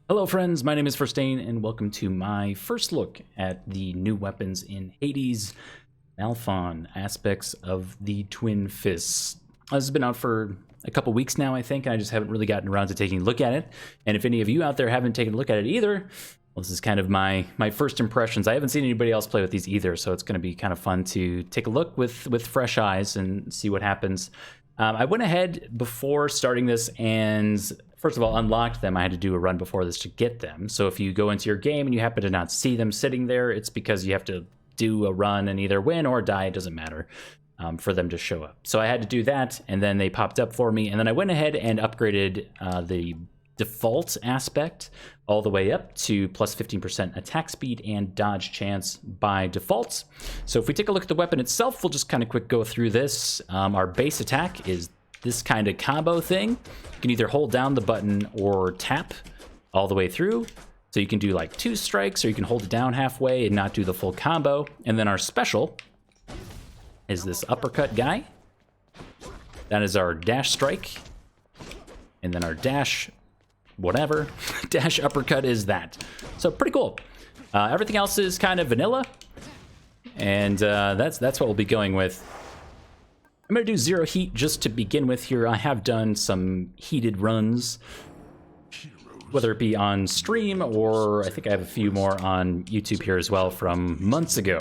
Hello friends, my name is FirstDane and welcome to my first look at the new weapons in Hades Malphon aspects of the Twin Fists. This has been out for a couple weeks now, I think, and I just haven't really gotten around to taking a look at it. And if any of you out there haven't taken a look at it either, well, this is kind of my first impressions. I haven't seen anybody else play with these either, so it's going to be kind of fun to take a look with fresh eyes and see what happens. I went ahead before starting this and first of all unlocked them. I had to do a run before this to get them. So if you go into your game and you happen to not see them sitting there, it's because you have to do a run and either win or die. It doesn't matter for them to show up. So I had to do that, and then they popped up for me. And then I went ahead and upgraded the default aspect all the way up to plus 15% attack speed and dodge chance by default. So if we take a look at the weapon itself, we'll just kind of quick go through this. Our base attack is this kind of combo thing. You can either hold down the button or tap all the way through. So you can do like 2 strikes, or you can hold it down halfway and not do the full combo. And then our special is this uppercut guy. That is our dash strike. And then our dash whatever dash uppercut is that. So pretty cool. Everything else is kind of vanilla, and that's what we'll be going with. I'm gonna do 0 heat just to begin with here. I have done some heated runs, whether it be on stream or I think I have a few more on YouTube here as well from months ago.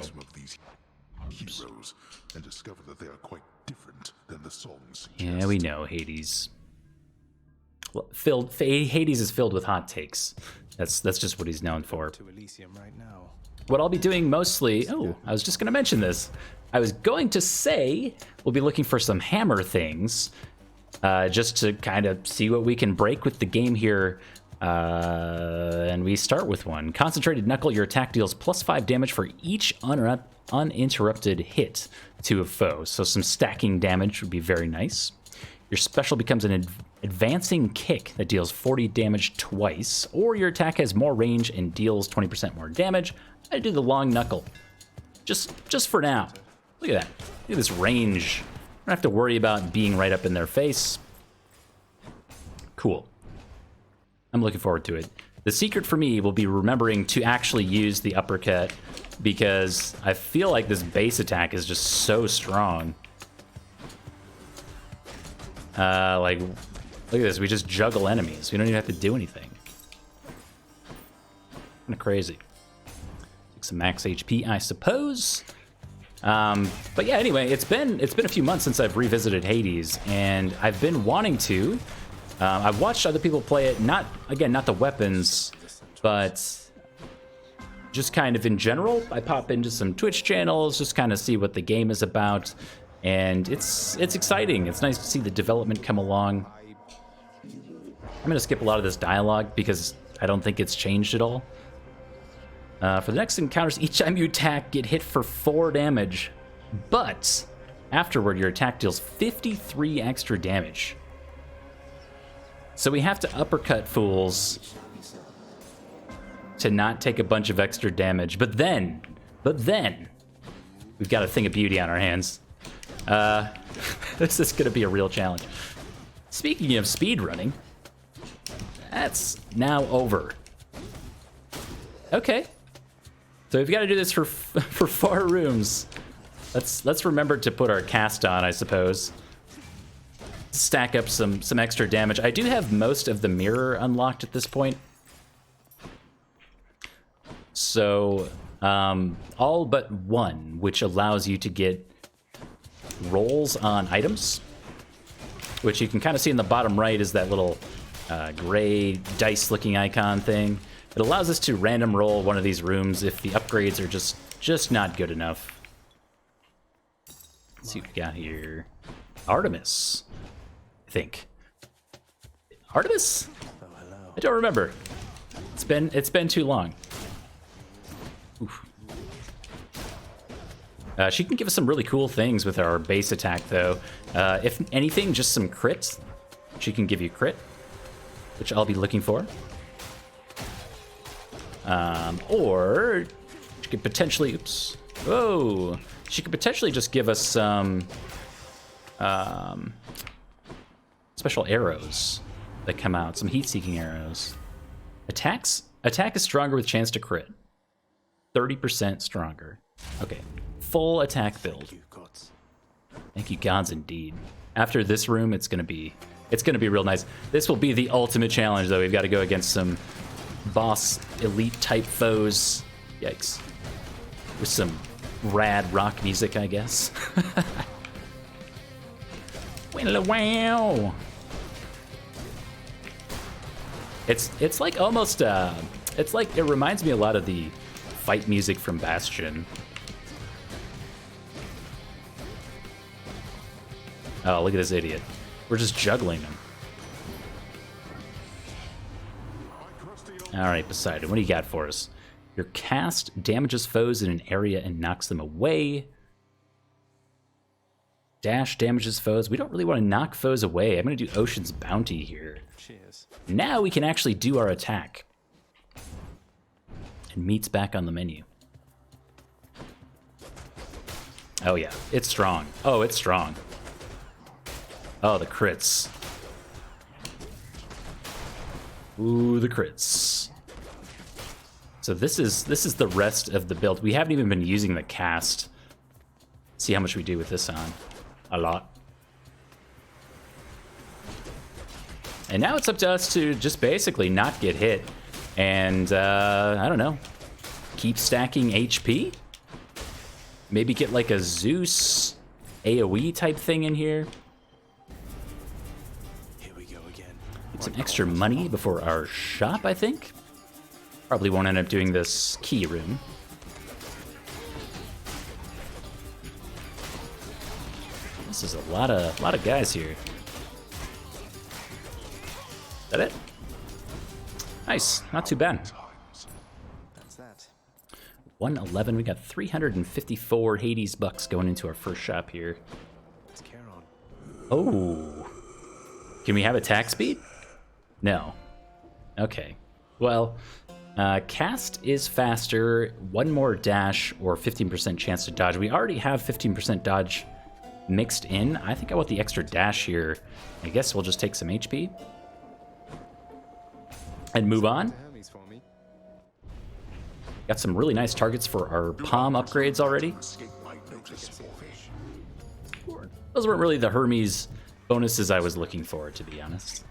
And discover that they are quite different than the songs. Yeah, we know Hades. Well, Hades is filled with hot takes. That's just what he's known for. To ELYSIUM right now. What I'll be doing mostly... Oh, I was just going to mention this. I was going to say we'll be looking for some hammer things, just to kind of see what we can break with the game here. And we start with one. Concentrated Knuckle. Your attack deals plus 5 damage for each uninterrupted hit to a foe. So some stacking damage would be very nice. Your special becomes an advancing kick that deals 40 damage twice, or your attack has more range and deals 20% more damage. I do the long knuckle, just for now. Look at that. Look at this range. I don't have to worry about being right up in their face. Cool. I'm looking forward to it. The secret for me will be remembering to actually use the uppercut, because I feel like this base attack is just so strong. Like, look at this. We just juggle enemies. We don't even have to do anything. Kind of crazy. Take some max HP, I suppose. But yeah, anyway, it's been a few months since I've revisited Hades, and I've been wanting to. I've watched other people play it. Not the weapons, but just kind of in general. I pop into some Twitch channels, just kind of see what the game is about. And it's exciting. It's nice to see the development come along. I'm going to skip a lot of this dialogue because I don't think it's changed at all. For the next encounters, each time you attack, get hit for 4 damage. But afterward, your attack deals 53 extra damage. So we have to uppercut fools to not take a bunch of extra damage. But then, we've got a thing of beauty on our hands. This is going to be a real challenge. Speaking of speedrunning, that's now over. Okay. So we've got to do this for 4 rooms. Let's remember to put our cast on, I suppose. Stack up some extra damage. I do have most of the mirror unlocked at this point. So, all but one, which allows you to get rolls on items, which you can kind of see in the bottom right is that little gray dice looking icon thing. It allows us to random roll one of these rooms if the upgrades are just not good enough. Let's see what we got here. Artemis, I think. Artemis? Oh, hello. I don't remember. It's been too long. Oof. She can give us some really cool things with our base attack, though. If anything, just some crits. She can give you crit, which I'll be looking for. Or she could potentially... Oops. Whoa! She could potentially just give us some special arrows that come out, some heat-seeking arrows. Attack is stronger with chance to crit. 30% stronger. Okay, full attack build. Thank you, gods. Thank you, gods, indeed. After this room, it's gonna be real nice. This will be the ultimate challenge, though. We've got to go against some boss elite type foes. Yikes. With some rad rock music, I guess. Wow. It's like almost it's like, it reminds me a lot of the fight music from Bastion. Oh, look at this idiot. We're just juggling him. Alright, Poseidon, what do you got for us? Your cast damages foes in an area and knocks them away. Dash damages foes. We don't really want to knock foes away. I'm going to do Ocean's Bounty here. Cheers. Now we can actually do our attack. And meat's back on the menu. Oh yeah, it's strong. Oh, it's strong. Oh, the crits. Ooh, the crits. So this is the rest of the build. We haven't even been using the cast. See how much we do with this on. A lot. And now it's up to us to just basically not get hit. And, I don't know. Keep stacking HP? Maybe get like a Zeus AoE type thing in here. Here we go again. Get some extra money before our shop, I think. Probably won't end up doing this key room. This is a lot of guys here. Is that it? Nice, not too bad. That's that. 111. We got 354 Hades bucks going into our first shop here. Let's carry on. Oh, can we have attack speed? No. Okay. Well, cast is faster. One more dash or 15% chance to dodge. We already have 15% dodge mixed in. I think I want the extra dash here. I guess we'll just take some HP and move on. Hermes for me. Got some really nice targets for our palm upgrades already. Escape my notice, Morpheus. Those weren't really the Hermes bonuses I was looking for, to be honest.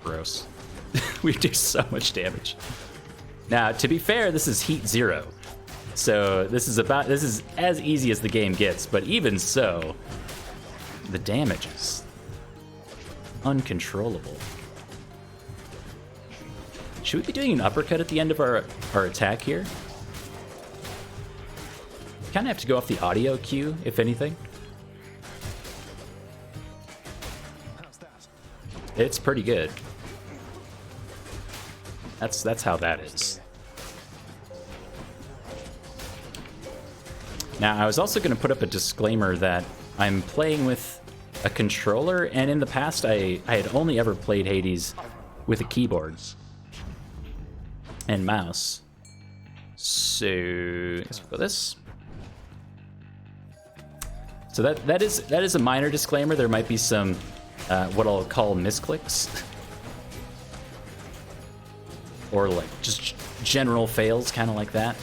Gross. We do so much damage. Now, to be fair, this is Heat 0. So this is as easy as the game gets, but even so, the damage is uncontrollable. Should we be doing an uppercut at the end of our attack here? Kind of have to go off the audio cue, if anything. How's that? It's pretty good. That's how that is. Now, I was also going to put up a disclaimer that I'm playing with a controller, and in the past I had only ever played Hades with a keyboard and mouse. So, I guess we'll go this. So that is a minor disclaimer. There might be some what I'll call misclicks. Or like just general fails, kind of like that.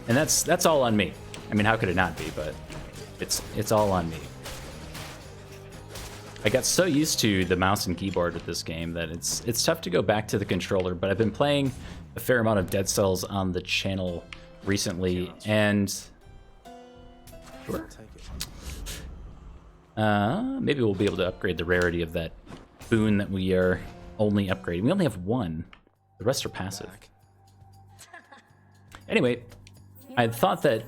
And that's all on me. I mean, how could it not be? But it's all on me. I got so used to the mouse and keyboard with this game that it's tough to go back to the controller. But I've been playing a fair amount of Dead Cells on the channel recently, and sure. Maybe we'll be able to upgrade the rarity of that boon that we are only upgrading. We only have one. The rest are passive. Anyway, I thought that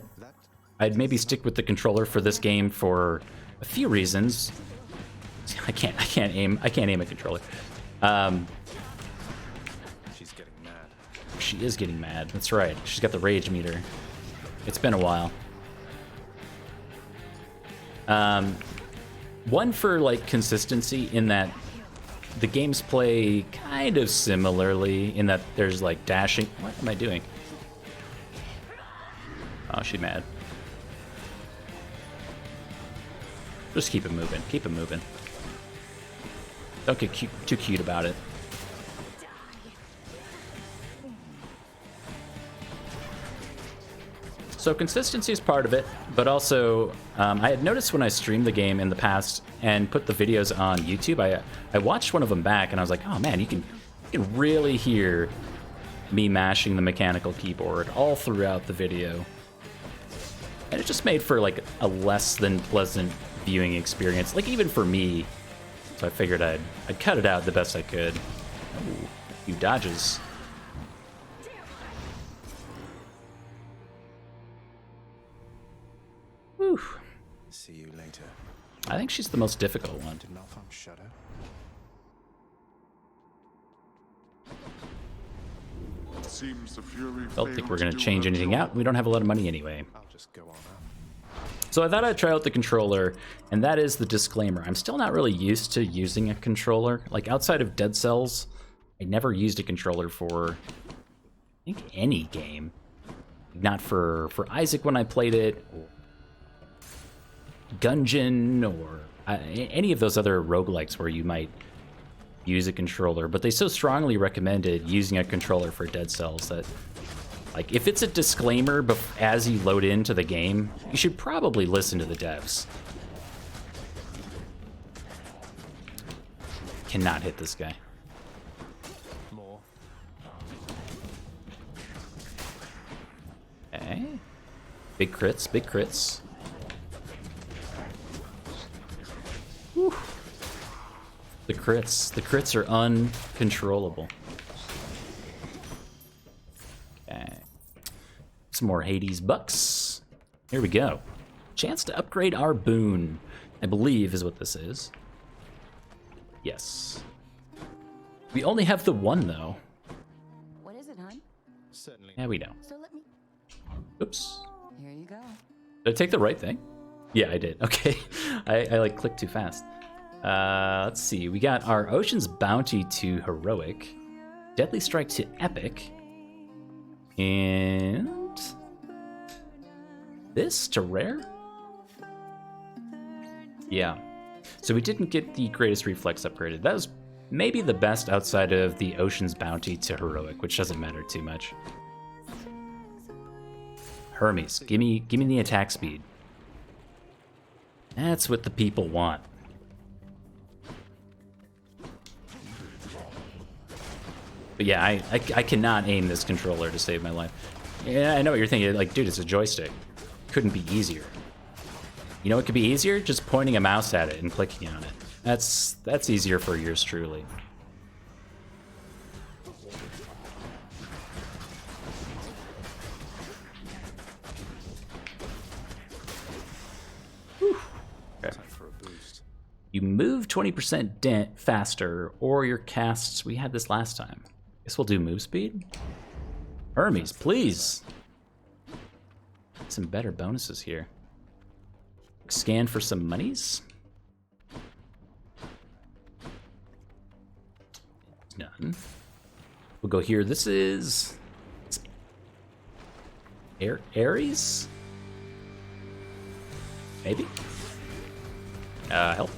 I'd maybe stick with the controller for this game for a few reasons. I can't aim a controller. She's getting mad. She is getting mad. That's right. She's got the rage meter. It's been a while. One for like consistency in that the games play kind of similarly in that there's like dashing. What am I doing? Oh, she's mad. Just keep it moving. Keep it moving. Don't get too cute about it. So consistency is part of it, but also I had noticed when I streamed the game in the past and put the videos on YouTube, I watched one of them back and I was like, oh man, you can really hear me mashing the mechanical keyboard all throughout the video. And it just made for like a less than pleasant viewing experience, like even for me. So I figured I'd cut it out the best I could. Ooh, a few dodges. Whew. See you later. I think she's the most difficult one. Did Malphon shudder? Seems the Fury I don't think we're failed going to to do change her anything job. out. We don't have a lot of money anyway. I'll just go on up. So I thought I'd try out the controller, and that is the disclaimer. I'm still not really used to using a controller. Like, outside of Dead Cells, I never used a controller for, I think, any game. Not for Isaac when I played it, or Gungeon, or any of those other roguelikes where you might use a controller. But they so strongly recommended using a controller for Dead Cells that, like, if it's a disclaimer as you load into the game, you should probably listen to the devs. Cannot hit this guy. More. Okay. Big crits, big crits. Whew. The crits are uncontrollable. Okay. Some more Hades bucks. Here we go. Chance to upgrade our boon, I believe is what this is. Yes. We only have the one, though. What is it, hon? Certainly. Yeah, we know. So let me. Oops. Here you go. Did I take the right thing? Yeah, I did. Okay. I like clicked too fast. Let's see. We got our Ocean's Bounty to Heroic, Deadly Strike to Epic, and this to Rare? Yeah. So we didn't get the Greatest Reflex upgraded. That was maybe the best outside of the Ocean's Bounty to Heroic, which doesn't matter too much. Hermes, give me the attack speed. That's what the people want. But yeah, I cannot aim this controller to save my life. Yeah, I know what you're thinking. Like, dude, it's a joystick. Couldn't be easier. You know what could be easier? Just pointing a mouse at it and clicking on it. That's easier for yours truly. Whew. Okay. Time for a boost. You move 20% faster, or your casts. We had this last time. Guess we'll do move speed. Hermes, please. Some better bonuses here. Scan for some monies. None. We'll go here. This is Ares? Maybe? Help.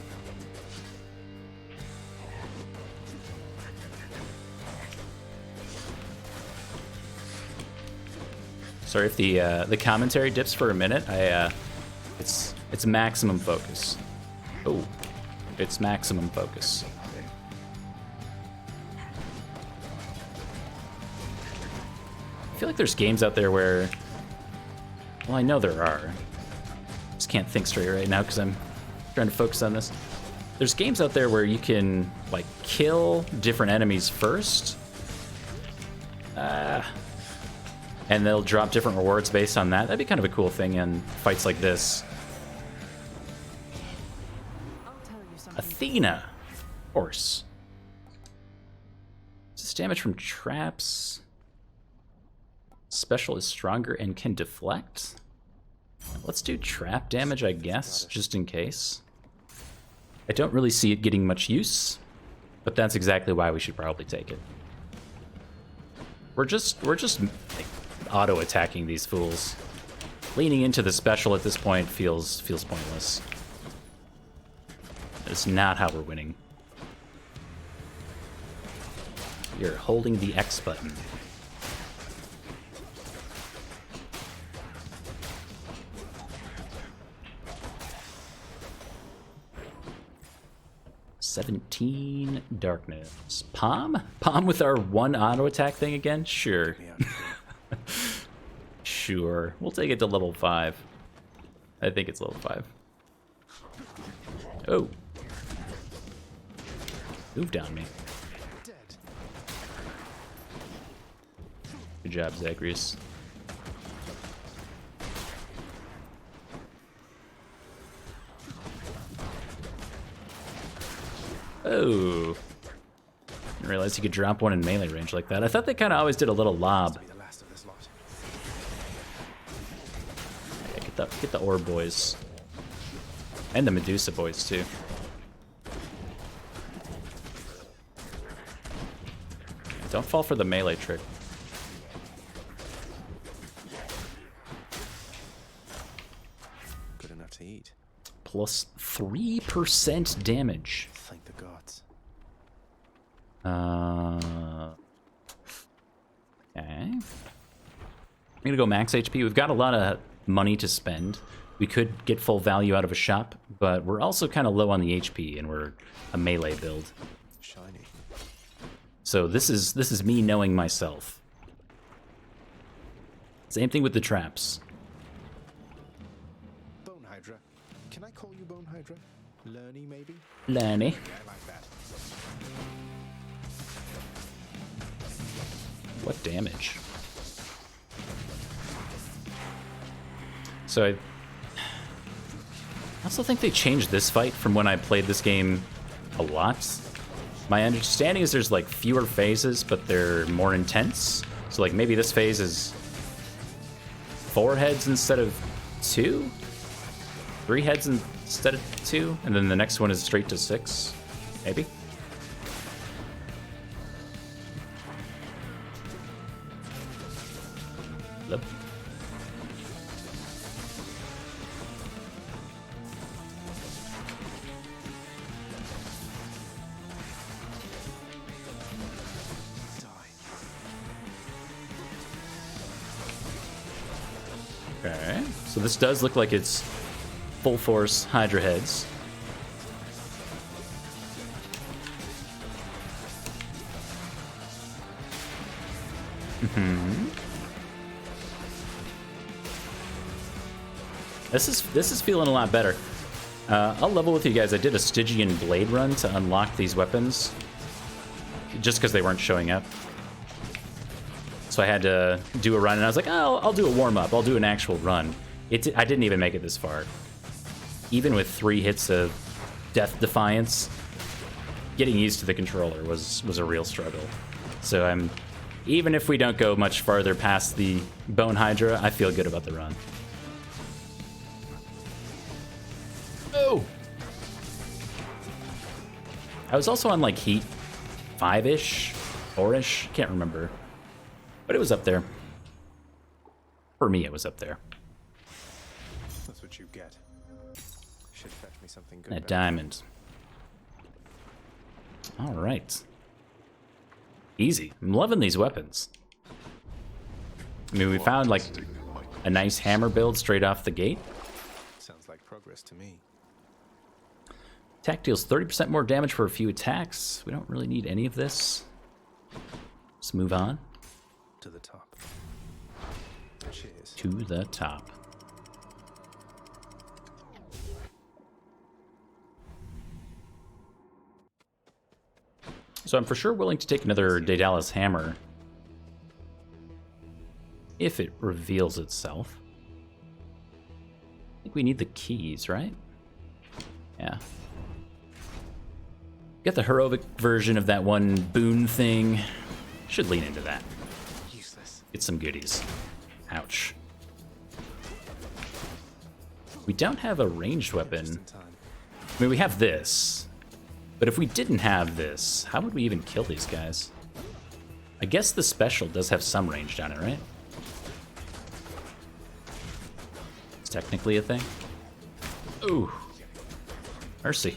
Sorry if the commentary dips for a minute. It's maximum focus. Oh, it's maximum focus. I feel like there's games out there where, well, I know there are. Just can't think straight right now because I'm trying to focus on this. There's games out there where you can like kill different enemies first. And they'll drop different rewards based on that. That'd be kind of a cool thing in fights like this. I'll tell you something. Athena. Of course. Is this damage from traps? Special is stronger and can deflect? Let's do trap damage, I guess, just in case. I don't really see it getting much use, but that's exactly why we should probably take it. We're just like, auto-attacking these fools. Leaning into the special at this point feels pointless. It's not how we're winning. You're holding the X button. "17 darkness." Palm? Palm with our one auto attack thing again? Sure. Sure. We'll take it to level 5. I think it's level 5. Oh. Moved on me. Good job, Zagreus. Oh. Didn't realize you could drop one in melee range like that. I thought they kind of always did a little lob. Yeah, get the orb boys. And the Medusa boys, too. Don't fall for the melee trick. Good enough to eat. Plus 3% damage. Thank the gods. Okay. I'm gonna go max HP. We've got a lot of money to spend. We could get full value out of a shop, but we're also kind of low on the HP, and we're a melee build. Shiny. So this is me knowing myself. Same thing with the traps. Bone Hydra. Can I call you Bone Hydra? Lerny, maybe? Lenny. Yeah, I like that. What damage? So I also think they changed this fight from when I played this game a lot. My understanding is there's like fewer phases, but they're more intense. So like maybe this phase is 4 heads instead of 2? 3 heads instead of 2? And then the next one is straight to 6? Maybe? Yep. Okay, so this does look like it's full force Hydra heads. This is feeling a lot better. I'll level with you guys. I did a Stygian blade run to unlock these weapons, just because they weren't showing up. So I had to do a run, and I was like, oh, I'll do a warm-up. I'll do an actual run. I didn't even make it this far. Even with 3 hits of Death Defiance, getting used to the controller was a real struggle. So even if we don't go much farther past the Bone Hydra, I feel good about the run. Oh! I was also on like Heat 5-ish, 4-ish, can't remember. But it was up there. For me, it was up there. That's what you get. Should fetch me something good. A diamond. All right. Easy. I'm loving these weapons. I mean, we found like a nice hammer build straight off the gate. Sounds like progress to me. Attack deals 30% more damage for a few attacks. We don't really need any of this. Let's move on. To the top. Cheers. To the top. So I'm for sure willing to take another Daedalus hammer if it reveals itself. I think we need the keys, right? Yeah. Get the heroic version of that one boon thing. Should lean into that. Useless. Get some goodies. Ouch. We don't have a ranged weapon. Just in time. I mean, we have this. But if we didn't have this, how would we even kill these guys? I guess the special does have some range on it, right? It's technically a thing. Ooh. Mercy.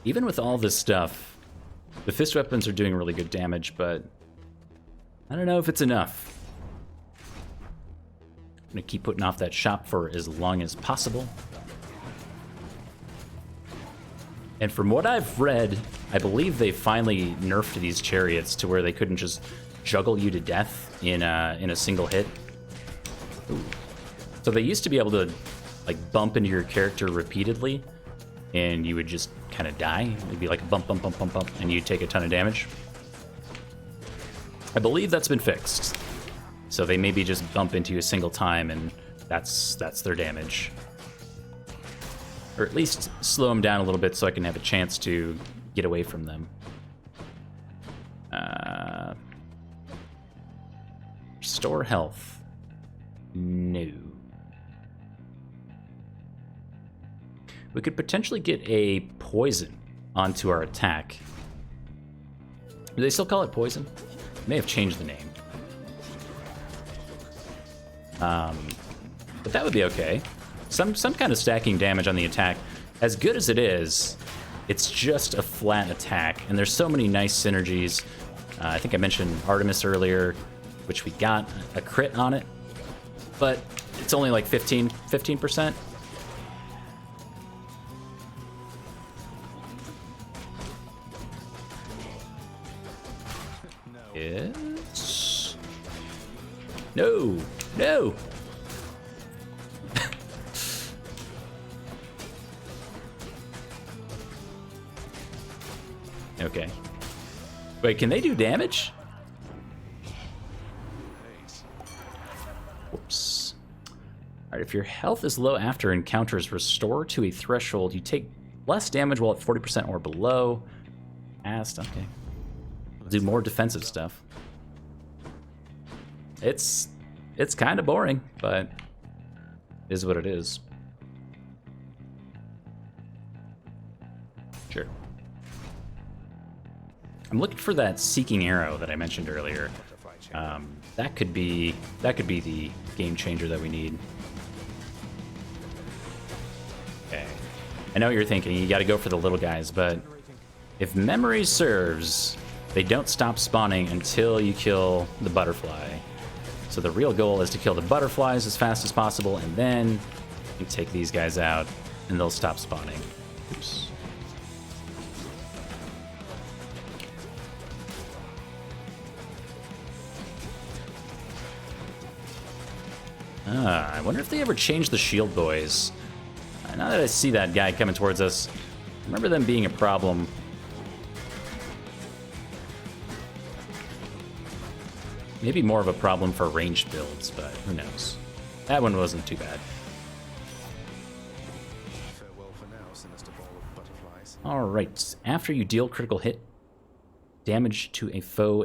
Even with all this stuff, the fist weapons are doing really good damage, but I don't know if it's enough. I'm gonna keep putting off that shop for as long as possible. And from what I've read, I believe they finally nerfed these chariots to where they couldn't just juggle you to death in a single hit. Ooh. So they used to be able to like bump into your character repeatedly, and you would just kind of die. It'd be like a bump, bump, bump, bump, bump, and you'd take a ton of damage. I believe that's been fixed. So they maybe just bump into you a single time, and that's their damage. Or at least slow them down a little bit so I can have a chance to get away from them. Restore health. No. We could potentially get a poison onto our attack. Do they still call it poison? They may have changed the name. But that would be okay. Some kind of stacking damage on the attack. As good as it is, it's just a flat attack, and there's so many nice synergies. I think I mentioned Artemis earlier, which we got a crit on it, but it's only like 15%. Yes. No. No. Okay. Wait, can they do damage? Whoops. Alright, if your health is low after encounters restore to a threshold, you take less damage while at 40% or below. Okay. Do more defensive stuff. It's kind of boring, but it is what it is. Sure. I'm looking for that seeking arrow that I mentioned earlier. That could be the game changer that we need. Okay. I know what you're thinking. You got to go for the little guys, but if memory serves, they don't stop spawning until you kill the butterfly. So the real goal is to kill the butterflies as fast as possible, and then you take these guys out, and they'll stop spawning. Oops. I wonder if they ever changed the shield boys. Now that I see that guy coming towards us, I remember them being a problem. Maybe more of a problem for ranged builds, but who knows. That one wasn't too bad. Farewell for now, sinister ball of butterflies. Alright, after you deal critical hit damage to a foe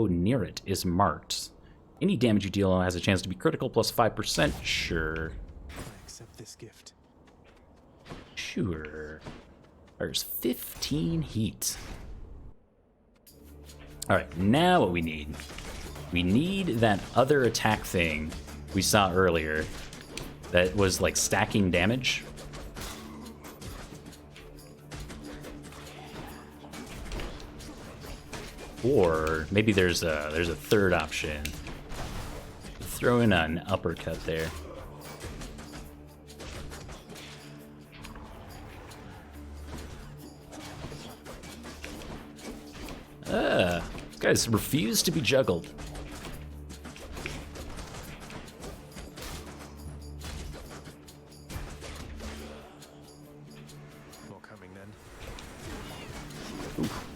near it is marked. Any damage you deal has a chance to be critical plus 5%. Sure. I accept this gift. Sure. There's 15 heat. Alright, now what we need. We need that other attack thing we saw earlier that was like stacking damage. Or maybe there's a third option. Throw in an uppercut there. These guys refuse to be juggled. More coming then. Oof.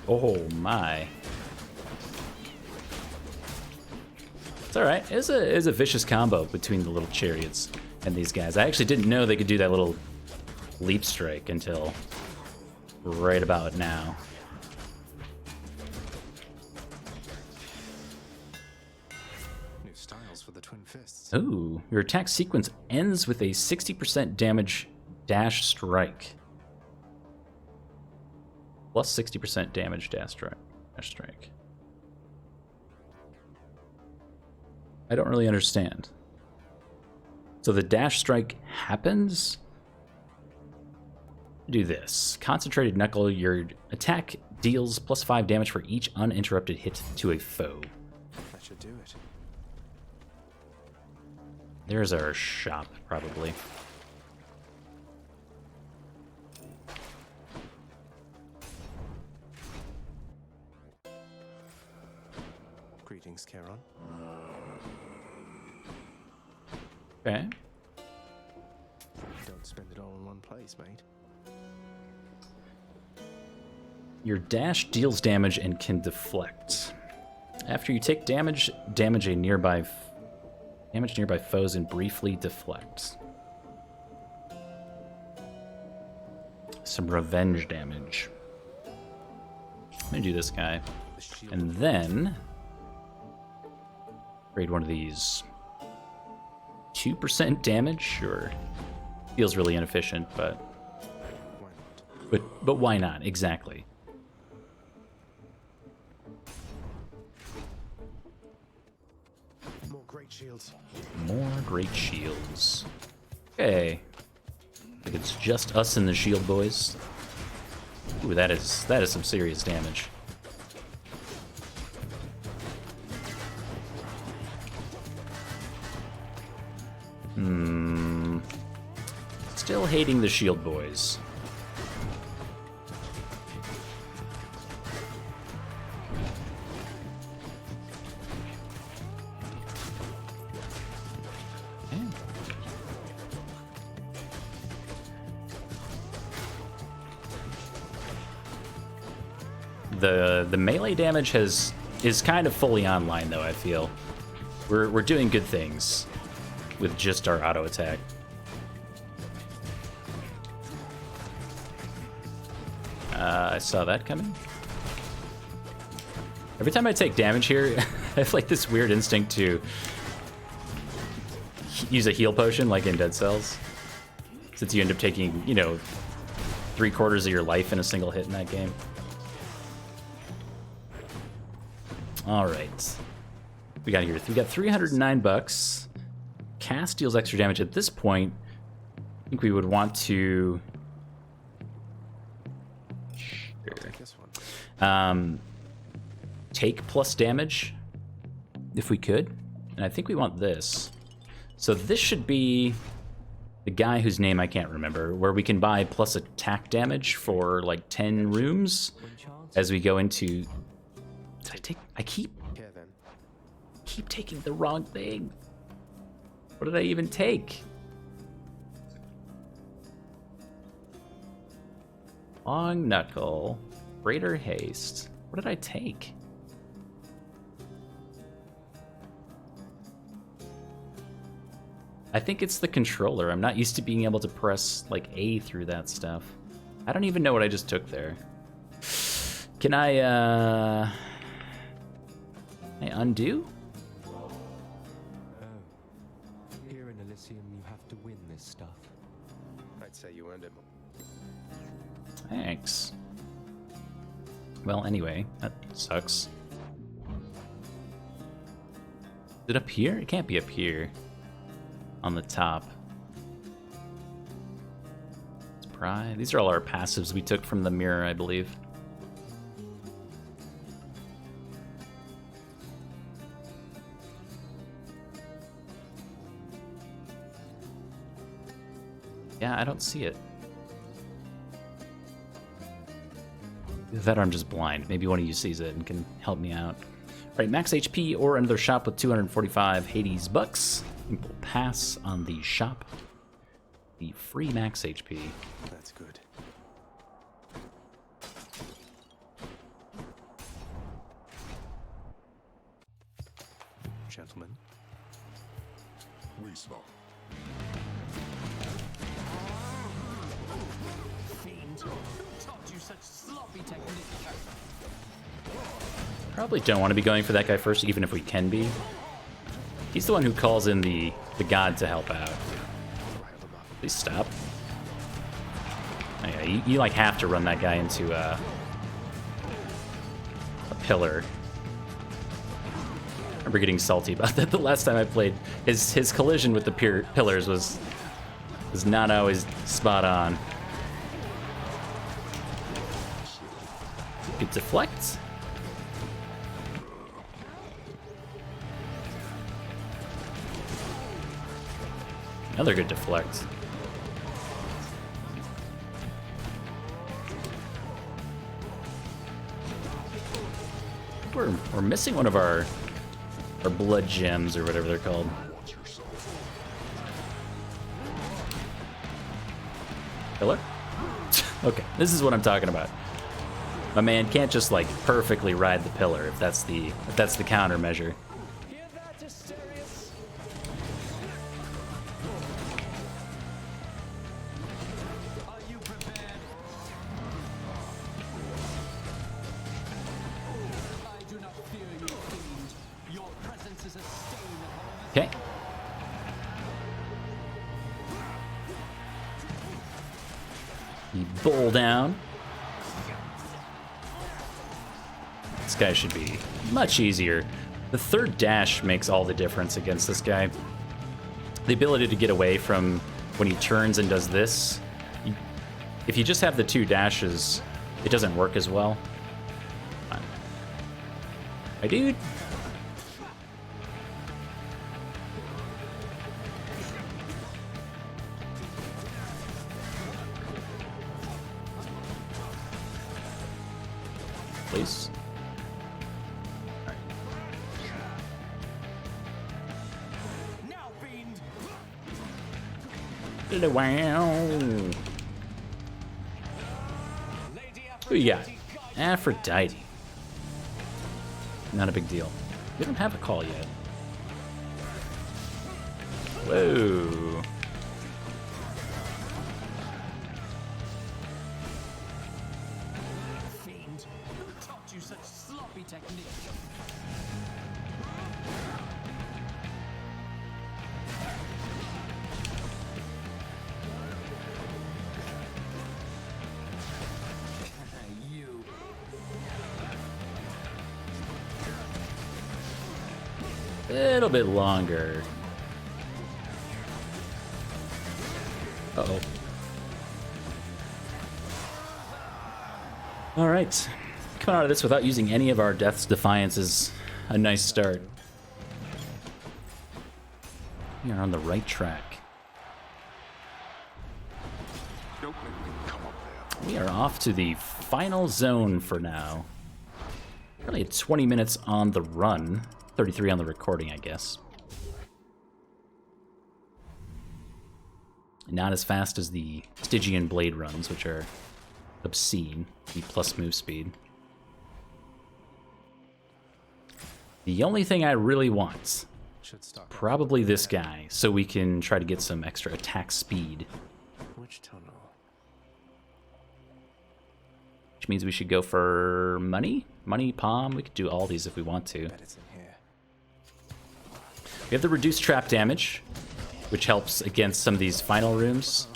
Oh my. It's alright. It's a vicious combo between the little chariots and these guys. I actually didn't know they could do that little leap strike until right about now. New styles for the twin fists. Ooh, your attack sequence ends with a 60% damage dash strike. Plus 60% damage dash strike. I don't really understand. So the dash strike happens? Do this. Concentrated Knuckle, your attack deals plus 5 damage for each uninterrupted hit to a foe. That should do it. There's our shop, probably. Greetings, Charon. Okay. Don't spend it all in one place, mate. Your dash deals damage and can deflect. After you take damage nearby foes and briefly deflect. Some revenge damage. I'm gonna do this guy. And then grade one of these. 2% damage? Sure. Feels really inefficient, but Why not? but why not? Exactly. More great shields. More great shields. Okay. I think it's just us and the shield boys. Ooh, that is some serious damage. Still hating the shield boys. The melee damage is kind of fully online though, I feel. We're doing good things with just our auto attack. I saw that coming. Every time I take damage here, I have like this weird instinct to use a heal potion like in Dead Cells. Since you end up taking, you know, 3/4 of your life in a single hit in that game. All right. We got here. We got $309. Cast deals extra damage at this point. I think we would want to Take this one. take plus damage if we could. And I think we want this. So this should be the guy whose name I can't remember, where we can buy plus attack damage for like 10 rooms as we go into... Did I keep Here then. taking the wrong thing. What did I even take? Long Knuckle, Greater Haste. What did I take? I think it's the controller. I'm not used to being able to press like A through that stuff. I don't even know what I just took there. Can I undo? Here in Elysium, you have to win this stuff. I'd say you earned it. Thanks. Well, anyway, that sucks. Is it up here? It can't be up here. On the top. Let's pry. These are all our passives we took from the mirror, I believe. Yeah, I don't see it. That I'm just blind. Maybe one of you sees it and can help me out. All right, max HP or another shop with 245 Hades bucks. Simple pass on the shop. The free max HP. That's good. Gentlemen. We smoke. Probably don't want to be going for that guy first, even if we can be. He's the one who calls in the god to help out. Please stop. Oh, yeah, you like have to run that guy into pillar. I remember getting salty about that the last time I played. His collision with the pillars was not always spot on. Good deflect. Another good deflect. We're missing one of our blood gems or whatever they're called. Pillar? Okay, this is what I'm talking about. My man can't just like perfectly ride the pillar if that's the countermeasure. Okay. You bowl down. This guy should be much easier. The third dash makes all the difference against this guy. The ability to get away from when he turns and does this. If you just have the two dashes, it doesn't work as well. My dude. Please. Right. Now, fiend. Wow. Who you got? Aphrodite. Not a big deal. We don't have a call yet. Whoa. Fiend, who taught you such sloppy technique? You. A little bit longer. Uh-oh. All right. Coming out of this without using any of our Death's Defiance is a nice start. We are on the right track. Don't let me come up there. We are off to the final zone for now. Currently at 20 minutes on the run. 33 on the recording, I guess. Not as fast as the Stygian Blade runs, which are obscene. The plus move speed. The only thing I really want, Should stop. probably this guy, so we can try to get some extra attack speed. Which tunnel? Which means we should go for money? Money, palm, we could do all these if we want to. Bet it's in here. We have the reduced trap damage, which helps against some of these final rooms.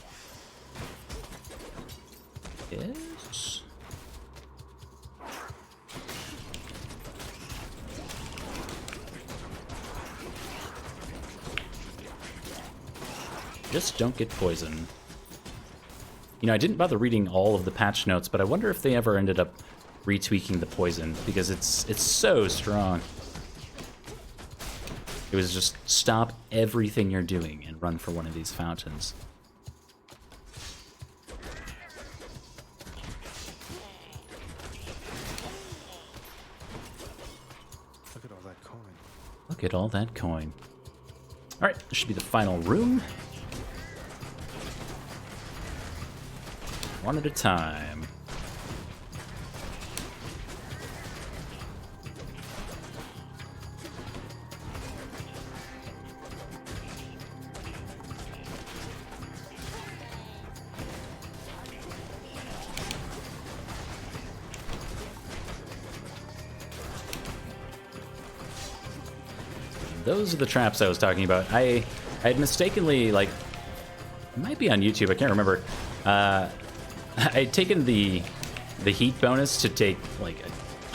Yes. Just don't get poisoned. You know, I didn't bother reading all of the patch notes, but I wonder if they ever ended up retweaking the poison, because it's so strong. It was just stop everything you're doing and run for one of these fountains. Look at all that coin. Look at all that coin. Alright, this should be the final room. One at a time. Those are the traps I was talking about. I had mistakenly, like, it might be on YouTube, I can't remember. I had taken the heat bonus to take like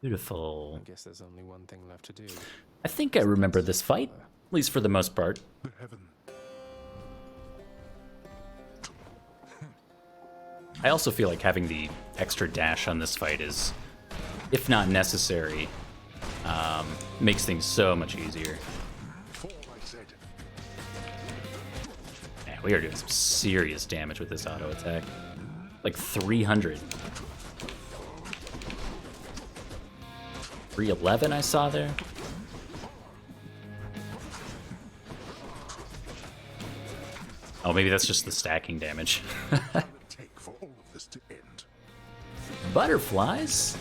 Beautiful. I guess there's only one thing left to do. I think I remember this fight, at least for the most part. The heaven. I also feel like having the extra dash on this fight is, if not necessary, makes things so much easier. Fall, I said. Man, we are doing some serious damage with this auto attack. Like 300. 311 I saw there. Oh, maybe that's just the stacking damage. Take for all of this to end. Butterflies?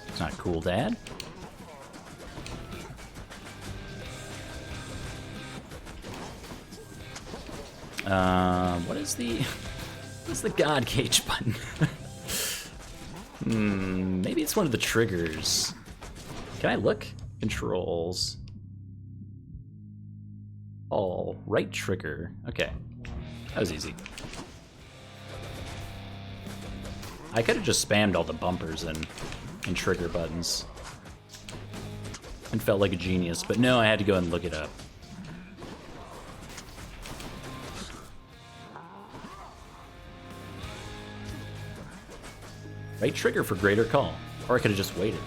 It's not cool, Dad. What is the God Cage button? Maybe it's one of the triggers. Can I look? Controls. All right trigger. Okay, that was easy. I could have just spammed all the bumpers and trigger buttons and felt like a genius, but no, I had to go and look it up. Right trigger for greater call, or I could have just waited.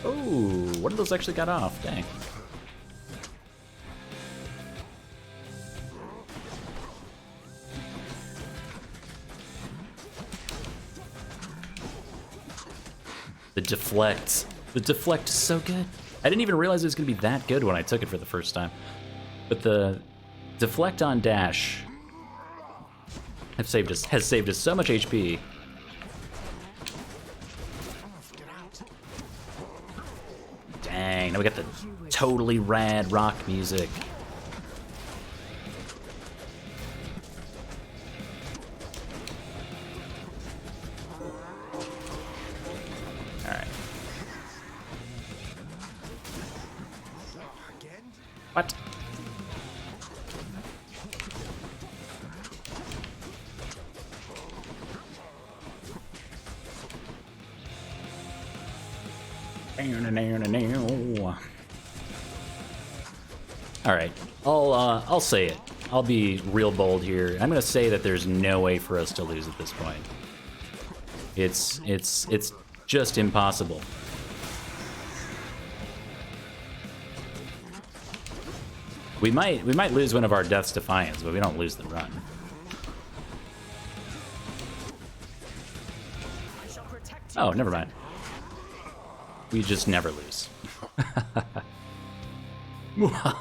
Oh, one of those actually got off, dang. The deflect. The deflect is so good. I didn't even realize it was going to be that good when I took it for the first time. But the deflect on dash has saved us so much HP. Dang, now we got the totally rad rock music. Alright. What? All right, I'll say it. I'll be real bold here. I'm gonna say that there's no way for us to lose at this point. It's just impossible. We might lose one of our Death's Defiance, but we don't lose the run. Oh, never mind. We just never lose. How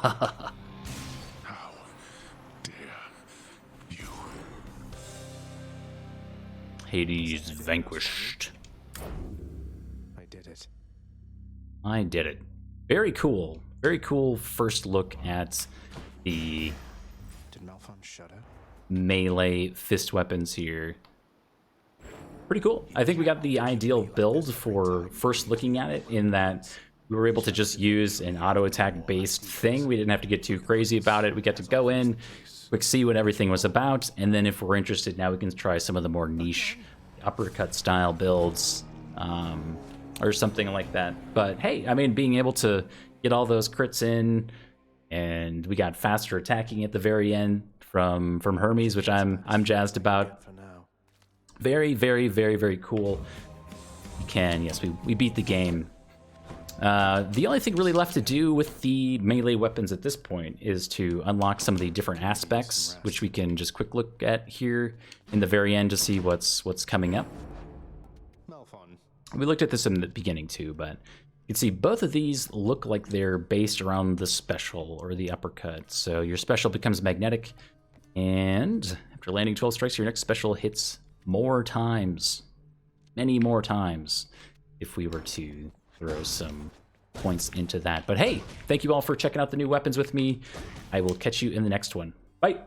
dare you? Hades vanquished. I did it. I did it. Very cool. Very cool first look at the Did Malphon shudder? melee fist weapons here. Pretty cool. I think we got the ideal build for first looking at it, in that we were able to just use an auto attack based thing. We didn't have to get too crazy about it. We got to go in, quick see what everything was about, and then if we're interested, now we can try some of the more niche uppercut style builds, or something like that. But hey, I mean, being able to get all those crits in, and we got faster attacking at the very end from Hermes, which I'm jazzed about. For now. Very, very, very, very cool. Yes, we beat the game. The only thing really left to do with the melee weapons at this point is to unlock some of the different aspects, which we can just quick look at here in the very end to see what's coming up. Malphon. We looked at this in the beginning too, but you can see both of these look like they're based around the special or the uppercut. So your special becomes magnetic, and after landing 12 strikes, your next special hits more times, many more times, if we were to throw some points into that. But hey, thank you all for checking out the new weapons with me. I will catch you in the next one. Bye.